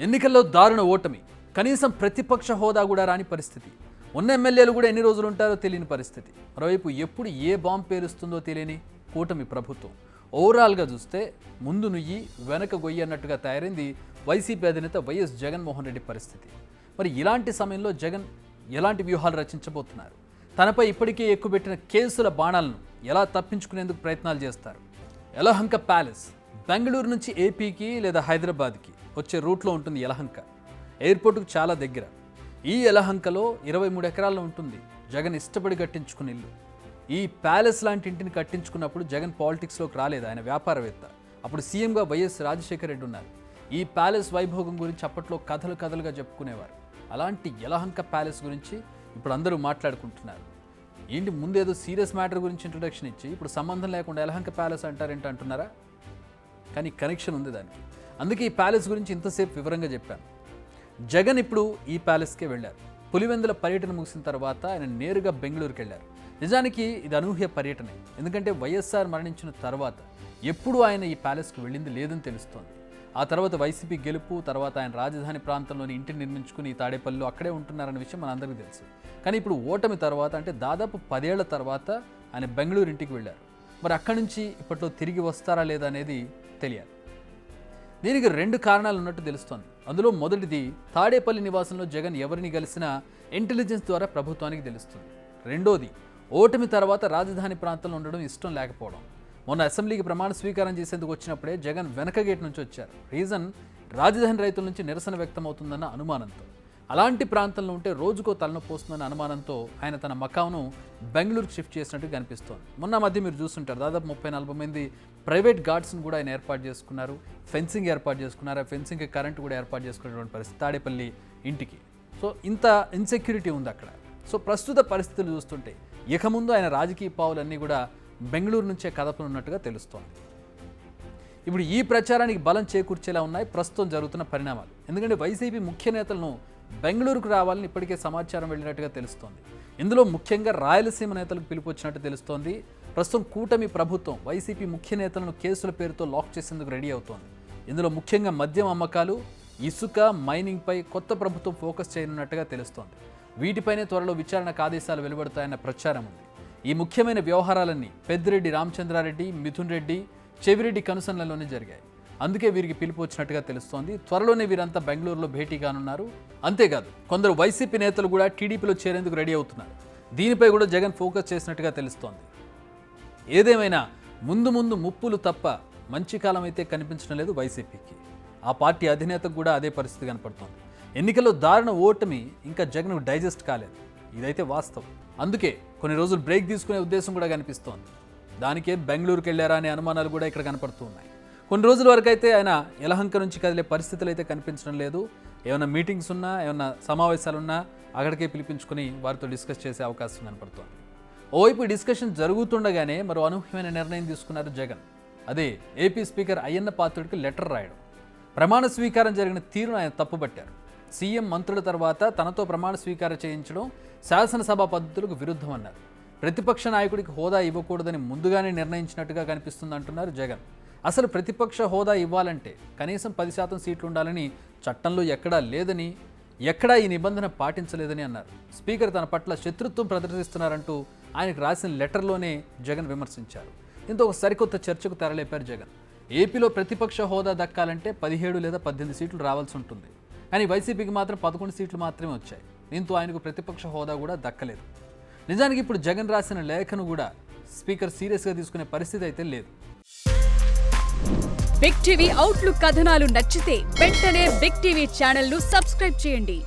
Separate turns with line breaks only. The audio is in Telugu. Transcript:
ఎన్నికల్లో దారుణ ఓటమి, కనీసం ప్రతిపక్ష హోదా కూడా రాని పరిస్థితి. ఉన్న ఎమ్మెల్యేలు కూడా ఎన్ని రోజులు ఉంటారో తెలియని పరిస్థితి. మరోవైపు ఎప్పుడు ఏ బాంబు పేరుస్తుందో తెలియని కూటమి ప్రభుత్వం. ఓవరాల్గా చూస్తే ముందు నుయ్యి వెనక గొయ్యి అన్నట్టుగా తయారైంది వైసీపీ అధినేత వైఎస్ జగన్మోహన్ రెడ్డి పరిస్థితి. మరి ఇలాంటి సమయంలో జగన్ ఎలాంటి వ్యూహాలు రచించబోతున్నారు? తనపై ఇప్పటికే ఎక్కుపెట్టిన కేసుల బాణాలను ఎలా తప్పించుకునేందుకు ప్రయత్నాలు చేస్తారు? యలహంక ప్యాలెస్ బెంగళూరు నుంచి ఏపీకి లేదా హైదరాబాద్కి వచ్చే రూట్లో ఉంటుంది. యలహంక ఎయిర్పోర్టుకు చాలా దగ్గర. ఈ యలహంకలో 23 ఎకరాల్లో ఉంటుంది జగన్ ఇష్టపడి కట్టించుకున్న ఇల్లు. ఈ ప్యాలెస్ లాంటి ఇంటిని కట్టించుకున్నప్పుడు జగన్ పాలిటిక్స్లోకి రాలేదు, ఆయన వ్యాపారవేత్త. అప్పుడు సీఎంగా వైఎస్ రాజశేఖర రెడ్డి ఉన్నారు. ఈ ప్యాలెస్ వైభోగం గురించి అప్పట్లో కథలుగా చెప్పుకునేవారు. అలాంటి యలహంక ప్యాలెస్ గురించి ఇప్పుడు అందరూ మాట్లాడుకుంటున్నారు. ఏంటి, ముందేదో సీరియస్ మ్యాటర్ గురించి ఇంట్రొడక్షన్ ఇచ్చి ఇప్పుడు సంబంధం లేకుండా యలహంక ప్యాలెస్ అంటారేంటి అంటున్నారా? కానీ కనెక్షన్ ఉంది దానికి. అందుకే ఈ ప్యాలెస్ గురించి ఇంతసేపు వివరంగా చెప్పాను. జగన్ ఇప్పుడు ఈ ప్యాలెస్కే వెళ్ళారు. పులివెందుల పర్యటన ముగిసిన తర్వాత ఆయన నేరుగా బెంగళూరుకి వెళ్ళారు. నిజానికి ఇది అనూహ్య పర్యటనే, ఎందుకంటే వైఎస్ఆర్ మరణించిన తర్వాత ఎప్పుడూ ఆయన ఈ ప్యాలెస్కు వెళ్ళింది లేదని తెలుస్తోంది. ఆ తర్వాత వైసీపీ గెలుపు తర్వాత ఆయన రాజధాని ప్రాంతంలోని ఇంటిని నిర్మించుకుని తాడేపల్లిలో అక్కడే ఉంటున్నారన్న విషయం మనందరికీ తెలుసు. కానీ ఇప్పుడు ఓటమి తర్వాత, అంటే దాదాపు 10 ఏళ్ల తర్వాత ఆయన బెంగళూరు ఇంటికి వెళ్ళారు. మరి అక్కడి నుంచి ఇప్పట్లో తిరిగి వస్తారా లేదా అనేది తెలియాలి. దీనికి 2 కారణాలు ఉన్నట్టు తెలుస్తోంది. అందులో మొదటిది, తాడేపల్లి నివాసంలో జగన్ ఎవరిని కలిసినా ఇంటెలిజెన్స్ ద్వారా ప్రభుత్వానికి తెలుస్తుంది. రెండోది, ఓటమి తర్వాత రాజధాని ప్రాంతంలో ఉండడం ఇష్టం లేకపోవడం. మొన్న అసెంబ్లీకి ప్రమాణ స్వీకారం చేసేందుకు వచ్చినప్పుడే జగన్ వెనక గేట్ నుంచి వచ్చారు. రీజన్, రాజధాని రైతుల నుంచి నిరసన వ్యక్తమవుతుందన్న అనుమానంతో. అలాంటి ప్రాంతంలో ఉంటే రోజుకో తలనొప్పి వస్తుందన్న అనుమానంతో ఆయన తన మకాంను బెంగళూరుకు షిఫ్ట్ చేసినట్టు కనిపిస్తోంది. మొన్న మధ్య మీరు చూస్తుంటారు, దాదాపు 30-40 మంది ప్రైవేట్ గార్డ్స్ని కూడా ఆయన ఏర్పాటు చేసుకున్నారు, ఫెన్సింగ్ ఏర్పాటు చేసుకున్నారు. ఆ ఫెన్సింగ్కి కరెంట్ కూడా ఏర్పాటు చేసుకునేటువంటి పరిస్థితి తాడేపల్లి ఇంటికి. సో ఇంత ఇన్సెక్యూరిటీ ఉంది అక్కడ. సో ప్రస్తుత పరిస్థితులు చూస్తుంటే ఇక ముందు ఆయన రాజకీయ పావులన్నీ కూడా బెంగళూరు నుంచే కదపనున్నట్టుగా తెలుస్తోంది. ఇప్పుడు ఈ ప్రచారానికి బలం చేకూర్చేలా ఉన్నాయి ప్రస్తుతం జరుగుతున్న పరిణామాలు. ఎందుకంటే వైసీపీ ముఖ్య నేతలను బెంగళూరుకు రావాలని ఇప్పటికే సమాచారం వెళ్ళినట్టుగా తెలుస్తోంది. ఇందులో ముఖ్యంగా రాయలసీమ నేతలకు పిలుపు వచ్చినట్టు తెలుస్తోంది. ప్రస్తుతం కూటమి ప్రభుత్వం వైసీపీ ముఖ్య నేతలను కేసుల పేరుతో లాక్ చేసేందుకు రెడీ అవుతోంది. ఇందులో ముఖ్యంగా మద్యం అమ్మకాలు, ఇసుక, మైనింగ్పై కొత్త ప్రభుత్వం ఫోకస్ చేయనున్నట్టుగా తెలుస్తోంది. వీటిపైనే త్వరలో విచారణకు ఆదేశాలు వెలువడతాయన్న ప్రచారం ఉంది. ఈ ముఖ్యమైన వ్యవహారాలన్నీ పెద్దిరెడ్డి రామచంద్రారెడ్డి, మిథున్ రెడ్డి, చెవిరెడ్డి కనుసన్నల్లోనే జరిగాయి. అందుకే వీరికి పిలుపు వచ్చినట్టుగా తెలుస్తోంది. త్వరలోనే వీరంతా బెంగళూరులో భేటీ కానున్నారు. అంతేకాదు, కొందరు వైసీపీ నేతలు కూడా టీడీపీలో చేరేందుకు రెడీ అవుతున్నారు. దీనిపై కూడా జగన్ ఫోకస్ చేసినట్టుగా తెలుస్తోంది. ఏదేమైనా ముందు ముప్పులు తప్ప మంచి కాలం అయితే కనిపించడం లేదు వైసీపీకి. ఆ పార్టీ అధినేతకు కూడా అదే పరిస్థితి కనపడుతోంది. ఎన్నికల్లో దారుణ ఓటమి ఇంకా జగన్కు డైజెస్ట్ కాలేదు, ఇదైతే వాస్తవం. అందుకే కొన్ని రోజులు బ్రేక్ తీసుకునే ఉద్దేశం కూడా కనిపిస్తోంది. దానికే బెంగళూరుకి వెళ్ళారా అనే అనుమానాలు కూడా ఇక్కడ కనపడుతూ ఉన్నాయి. కొన్ని రోజుల వరకు అయితే ఆయన యలహంక నుంచి కదిలే పరిస్థితులు అయితే కనిపించడం లేదు. ఏమైనా మీటింగ్స్ ఉన్నా, ఏమైనా సమావేశాలున్నా అక్కడికే పిలిపించుకుని వారితో డిస్కస్ చేసే అవకాశం కనపడుతోంది. ఓవైపు డిస్కషన్ జరుగుతుండగానే మరో అనూహ్యమైన నిర్ణయం తీసుకున్నారు జగన్. అదే ఏపీ స్పీకర్ అయ్యన్న పాత్రుడికి లెటర్ రాయడం. ప్రమాణ స్వీకారం జరిగిన తీరును ఆయన తప్పుపట్టారు. సీఎం మంత్రుల తర్వాత తనతో ప్రమాణ స్వీకారం చేయించడం శాసనసభ పద్ధతులకు విరుద్ధమన్నారు. ప్రతిపక్ష నాయకుడికి హోదా ఇవ్వకూడదని ముందుగానే నిర్ణయించినట్టుగా కనిపిస్తుందంటున్నారు జగన్. అసలు ప్రతిపక్ష హోదా ఇవ్వాలంటే కనీసం 10% సీట్లు ఉండాలని చట్టంలో ఎక్కడా లేదని, ఎక్కడా ఈ నిబంధన పాటించలేదని అన్నారు. స్పీకర్ తన పట్ల శత్రుత్వం ప్రదర్శిస్తున్నారంటూ ఆయనకు రాసిన లెటర్లోనే జగన్ విమర్శించారు. దీంతో ఒక సరికొత్త చర్చకు తెరలేపారు జగన్. ఏపీలో ప్రతిపక్ష హోదా దక్కాలంటే 17 లేదా 18 సీట్లు రావాల్సి ఉంటుంది. కానీ వైసీపీకి మాత్రం 11 సీట్లు మాత్రమే వచ్చాయి. దీంతో ఆయనకు ప్రతిపక్ష హోదా కూడా దక్కలేదు. నిజానికి ఇప్పుడు జగన్ రాసిన లేఖను కూడా స్పీకర్ సీరియస్గా తీసుకునే పరిస్థితి అయితే లేదు.
బిగ్ టీవీ అవుట్లుక్ కథనాలు నచ్చితే వెంటనే బిగ్ టీవీ ఛానల్ ను సబ్స్క్రైబ్ చేయండి.